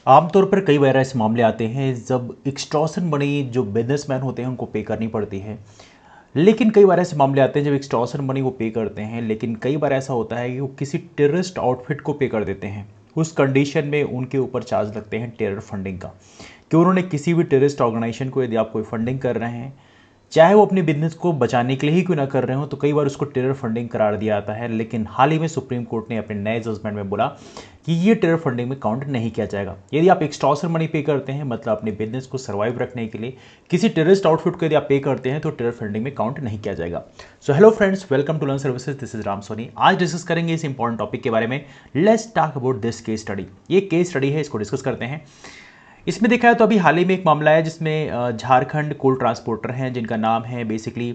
आमतौर पर कई बार ऐसे मामले आते हैं जब एक्सटॉर्शन मनी जो बिजनेसमैन होते हैं उनको पे करनी पड़ती है। लेकिन कई बार ऐसे मामले आते हैं जब एक्सटॉर्शन मनी वो पे करते हैं, लेकिन कई बार ऐसा होता है कि वो किसी टेररिस्ट आउटफिट को पे कर देते हैं। उस कंडीशन में उनके ऊपर चार्ज लगते हैं टेरर फंडिंग का, कि उन्होंने किसी भी टेररिस्ट ऑर्गेनाइजेशन को, यदि आप कोई फंडिंग कर रहे हैं, चाहे वो अपने बिजनेस को बचाने के लिए ही क्यों ना कर रहे हो, तो कई बार उसको टेरर फंडिंग करार दिया जाता है। लेकिन हाल ही में सुप्रीम कोर्ट ने अपने नए जजमेंट में बोला कि ये टेरर फंडिंग में काउंट नहीं किया जाएगा। यदि आप एक्सटॉर्शन मनी पे करते हैं, मतलब अपने बिजनेस को सर्वाइव रखने के लिए किसी टेररिस्ट आउटफिट को यदि आप पे करते हैं, तो टेरर फंडिंग में काउंट नहीं किया जाएगा। So hello friends, welcome to learn services, this is Ram Soni. आज डिस्कस करेंगे इस इंपॉर्टेंट टॉपिक के बारे में। Let's talk about this case study. ये केस स्टडी है, इसको डिस्कस करते हैं। इसमें देखा है तो अभी हाल ही में एक मामला है जिसमें झारखंड कोल ट्रांसपोर्टर हैं जिनका नाम है बेसिकली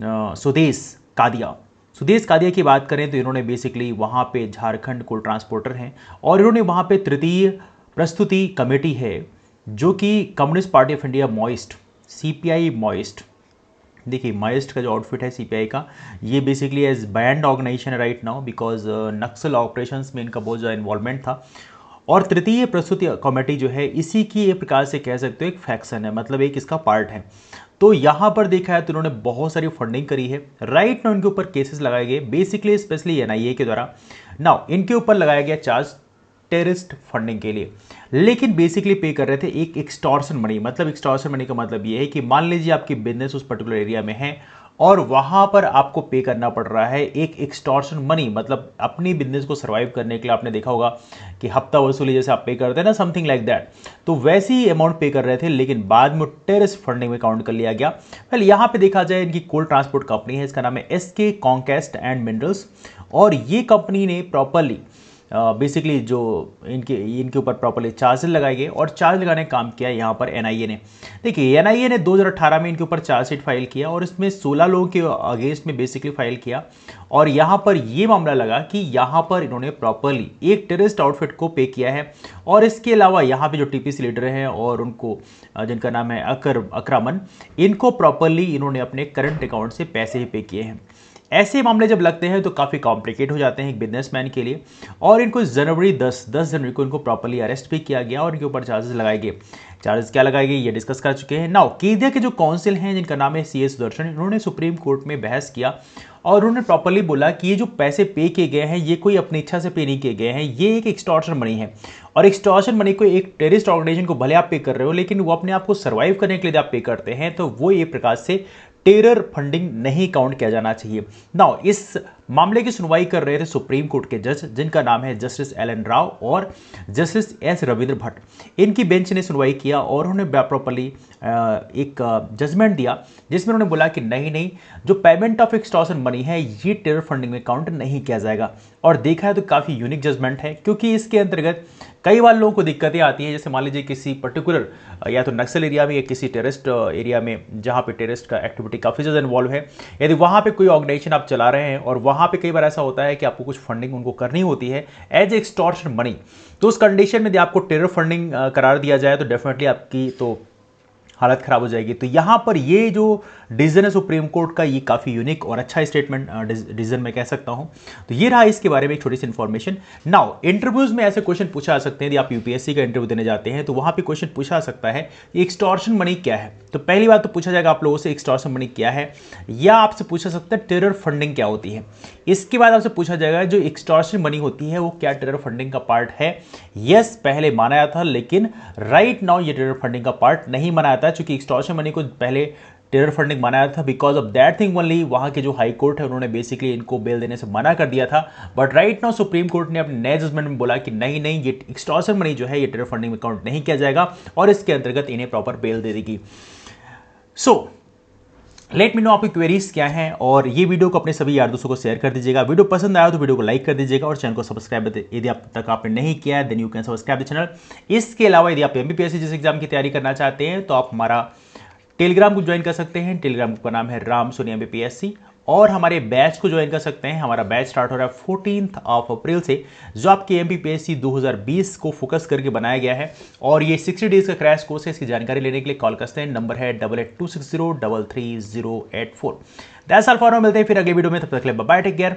सुदेश कादिया। सुदेश कादिया की बात करें तो इन्होंने बेसिकली वहाँ पे झारखंड कोल ट्रांसपोर्टर हैं और इन्होंने वहाँ पे तृतीय प्रस्तुति कमेटी है जो कि communist party of India moist, CPI moist. देखिए मॉइस्ट का जो आउटफिट है सीपीआई का, ये बेसिकली एज बैंड ऑर्गेनाइजेशन है right now, because Naxal operations में इनका बहुत ज़्यादा इन्वॉल्वमेंट था। और तृतीय प्रस्तुति कमेटी जो है इसी की एक प्रकार से कह सकते हो एक फैक्शन है, मतलब एक इसका पार्ट है। तो यहाँ पर देखा है तो इन्होंने बहुत सारी फंडिंग करी है। राइट नाउ इनके ऊपर केसेस लगाए गए, बेसिकली स्पेशली एनआईए के द्वारा। नाउ इनके ऊपर लगाया गया चार्ज टेररिस्ट फंडिंग के लिए, लेकिन बेसिकली पे कर रहे थे एक एक्सटॉर्शन मनी। मतलब एक्सटॉर्शन मनी का मतलब ये है कि मान लीजिए आपकी बिजनेस उस पर्टिकुलर एरिया में है और वहां पर आपको पे करना पड़ रहा है एक एक्सटॉर्शन मनी, मतलब अपनी बिजनेस को सर्वाइव करने के लिए। आपने देखा होगा कि हफ्ता वसूली जैसे आप पे करते हैं ना, समथिंग लाइक दैट। तो वैसे ही अमाउंट पे कर रहे थे, लेकिन बाद में टेररिस्ट फंडिंग में काउंट कर लिया गया। पहले यहाँ पे देखा जाए, इनकी कोल ट्रांसपोर्ट कंपनी है, इसका नाम है एसके कॉन्क्वेस्ट एंड मिनरल्स। और ये कंपनी ने प्रॉपरली बेसिकली जो इनके इनके ऊपर प्रॉपरली चार्जेस लगाए गए और चार्ज लगाने का काम किया यहाँ पर एनआईए ने। देखिए एनआईए ने 2018 में इनके ऊपर चार्जशीट फाइल किया और इसमें 16 लोगों के अगेंस्ट में बेसिकली फाइल किया। और यहाँ पर ये मामला लगा कि यहाँ पर इन्होंने प्रॉपरली एक टेररिस्ट आउटफिट को पे किया है। और इसके अलावा यहाँ पे जो टीपीसी लीडर हैं और उनको जिनका नाम है अकरामन, इनको प्रॉपरली इन्होंने अपने करंट अकाउंट से पैसे ही पे किए हैं। ऐसे मामले जब लगते हैं तो काफ़ी कॉम्प्लिकेट हो जाते हैं एक बिजनेसमैन के लिए। और इनको जनवरी 10 जनवरी को इनको प्रॉपरली अरेस्ट भी किया गया और इनके ऊपर चार्जेस लगाए गए। चार्जेस क्या लगाए गए ये डिस्कस कर चुके हैं। नाउ केदिया के जो काउंसिल हैं जिनका नाम है सीएस सुदर्शन, इन्होंने सुप्रीम कोर्ट में बहस किया और उन्होंने प्रॉपरली बोला कि ये जो पैसे पे किए गए हैं ये कोई अपनी इच्छा से पे नहीं किए गए हैं, ये एक एक्सटॉर्शन मनी है। और एक्सटॉर्शन मनी को एक टेररिस्ट ऑर्गेनाइजेशन को भले आप पे कर रहे हो, लेकिन वो अपने आप को सर्वाइव करने के लिए आप पे करते हैं, तो वो एक प्रकार से टेरर फंडिंग नहीं काउंट किया जाना चाहिए। नाउ इस मामले की सुनवाई कर रहे थे सुप्रीम कोर्ट के जज जिनका नाम है जस्टिस एल एन राव और जस्टिस एस रविंद्र भट्ट। इनकी बेंच ने सुनवाई किया और उन्होंने प्रॉपरली एक जजमेंट दिया जिसमें उन्होंने बोला कि नहीं नहीं, जो पेमेंट ऑफ एक्सटॉर्शन मनी है ये टेरर फंडिंग में काउंट नहीं किया जाएगा। और देखा है तो काफ़ी यूनिक जजमेंट है, क्योंकि इसके अंतर्गत कई बार लोगों को दिक्कतें आती हैं। जैसे मान लीजिए किसी पर्टिकुलर या तो नक्सल एरिया में या किसी टेररिस्ट एरिया में जहाँ पे टेररिस्ट का एक्टिविटी काफ़ी ज़्यादा इन्वॉल्व है, यदि वहाँ पे कोई ऑर्गेनाइजेशन आप चला रहे हैं और वहाँ पे कई बार ऐसा होता है कि आपको कुछ फंडिंग उनको करनी होती है एज एक्सटॉर्शन मनी, तो उस कंडीशन में यदि आपको टेरर फंडिंग करार दिया जाए तो डेफिनेटली आपकी तो हालत खराब हो जाएगी। तो यहाँ पर ये जो डिसीजन है सुप्रीम कोर्ट का, ये काफ़ी यूनिक और अच्छा स्टेटमेंट डिसीजन मैं कह सकता हूँ। तो ये रहा इसके बारे में एक छोटी सी इन्फॉर्मेशन। नाउ इंटरव्यूज में ऐसे क्वेश्चन पूछा जा सकते हैं, यदि आप यूपीएससी का इंटरव्यू देने जाते हैं तो वहाँ पे क्वेश्चन पूछा जा सकता है एक्सटॉर्शन मनी क्या है। तो पहली बात तो पूछा जाएगा आप लोगों से एक्सटॉर्शन मनी क्या है, या आपसे पूछा सकता है टेरर फंडिंग क्या होती है। इसके बाद आपसे पूछा जाएगा जो एक्सटॉर्शन मनी होती है वो क्या टेरर फंडिंग का पार्ट है। यस, पहले माना जाता था, लेकिन राइट नाउ ये टेरर फंडिंग का पार्ट नहीं माना जाता, क्योंकि एक्सटॉर्शन मनी को पहले टेरर फंडिंग माना था because of that thing only. वहां के जो हाई कोर्ट है उन्होंने बेसिकली इनको बेल देने से मना कर दिया था। But right now supreme court ने अपने नए जजमेंट में बोला कि नहीं नहीं, ये एक्सटॉर्शन मनी जो है ये टेरर फंडिंग में काउंट नहीं किया जाएगा और इसके अंतर्गत इन्हें प्रॉपर बेल दे देगी। सो लेट मी नो आपकी क्वेरीज क्या हैं, और ये वीडियो को अपने सभी यार दोस्तों को शेयर कर दीजिएगा। वीडियो पसंद आया तो वीडियो को लाइक कर दीजिएगा और चैनल को सब्सक्राइब यदि अब तक आपने नहीं किया है then you can subscribe the channel. इसके अलावा यदि आप एमपीपीएससी जैसे एग्जाम की तैयारी करना चाहते हैं तो आप हमारा टेलीग्राम को ज्वाइन कर सकते हैं। टेलीग्राम का नाम है राम सोनी एमपीपीएससी, और हमारे बैच को ज्वाइन कर सकते हैं। हमारा बैच स्टार्ट हो रहा है 14 अप्रैल से, जो आपके एमपीपीएससी 2020 को फोकस करके बनाया गया है। और ये 60 डेज का क्रैश कोर्स है। इसकी जानकारी लेने के लिए कॉल करते हैं, नंबर है 8826033084। दैट्स ऑल फॉर नाउ, मिलते हैं फिर अगले वीडियो में, तब तक के लिए बाय बाय, टेक केयर।